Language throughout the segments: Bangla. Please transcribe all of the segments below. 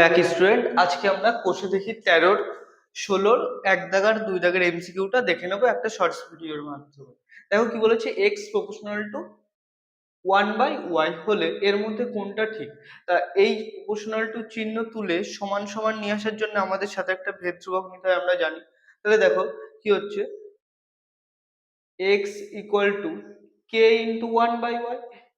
Back student. আজকে আমরা কোষে দেখি 13 16 এক দাগার দুই দাগের এমসিকিউটা দেখে নেবো একটা শর্টস ভিডিওর মাধ্যমে। দেখো কি বলেছে, এক্স প্রপোর্শনাল টু 1/y হলে এর মধ্যে কোনটা ঠিক। তা এই প্রপোর্শনাল টু চিহ্ন তুলে সমান সমান নিয়ে আসার জন্য আমাদের সাথে একটা ভেদ ধ্রুবক নিতে হয়, আমরা জানি। তাহলে দেখো কি হচ্ছে, x equal to K into 1/y।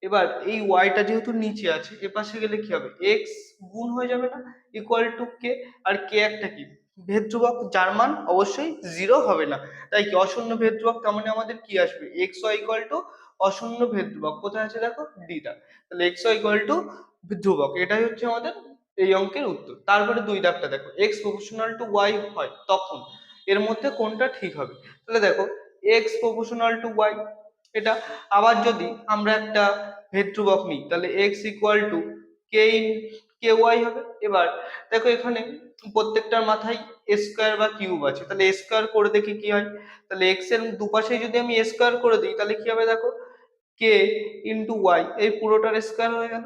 এবার এই ওয়াইটা যেহেতু নিচে আছে, এ পাশে গেলে কি হবে, এক্স গুণ হয়ে যাবে না, ইকুয়াল টু কে। আর কে একটা কি ভেদ ধ্রুবক, যার মান অবশ্যই জিরো হবে না। তাই কি অশূন্য ভেদ ধ্রুবক, তার মানে আমাদের কি আসবে, এক্স ওয়াই ইকুয়াল টু অশূন্য ভেদ ধ্রুবক। কোথায় আছে দেখো, ডিটা। তাহলে এক্স ওয়াই ইকুয়াল টু ধ্রুবক, এটাই হচ্ছে আমাদের এই অঙ্কের উত্তর। তারপরে দুই দাগটা দেখো, এক্স প্রপোর্শনাল টু ওয়াই হয় তখন এর মধ্যে কোনটা ঠিক হবে। তাহলে দেখো এক্স প্রপোর্শনাল টু ওয়াই, এটা আবার যদি আমরা একটা ভেদ ধ্রুবক নিই, তাহলে x equal to k in k y হবে। এবার দেখো এখানে প্রত্যেকটার মাথায় স্কোয়ার বা কিউব আছে, তাহলে স্কোয়ার করে দেখি কি হয়। তাহলে এক্স এর দুপাশে যদি আমি স্কোয়ার করে দিই, তাহলে কি হবে দেখো, কে ইন্টু ওয়াই, এই পুরোটার স্কোয়ার হয়ে গেল,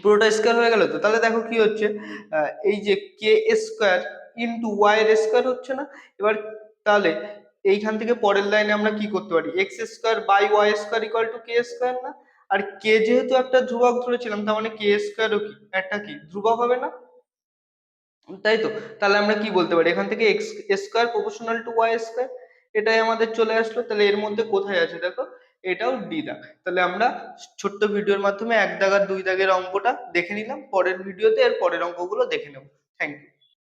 পুরোটা স্কোয়ার হয়ে গেল। তো তাহলে দেখো কি হচ্ছে, এই যে কে স্কোয়ার ইন্টু ওয়াই এর স্কোয়ার হচ্ছে না। এবার তাহলে এইখান থেকে পরের লাইনে আমরা কি করতে পারি, x square by y square equal to k square না। আর কে যেহেতু একটা ধ্রুবক ধরেছিলাম, তার মানে কে স্কোয়ারও কি একটা কি ধ্রুবক হবে না, তাই তো। তাহলে আমরা কি বলতে পারি, এখান থেকে x square proportional to y square, এটাই আমাদের চলে আসলো। তাহলে এর মধ্যে কোথায় আছে দেখো, এটাও ডি দাগ। তাহলে আমরা ছোট্ট ভিডিওর মাধ্যমে এক দাগ আর দুই দাগের অঙ্কটা দেখে নিলাম, পরের ভিডিওতে এর পরের অঙ্কগুলো দেখে নেব। Thank you.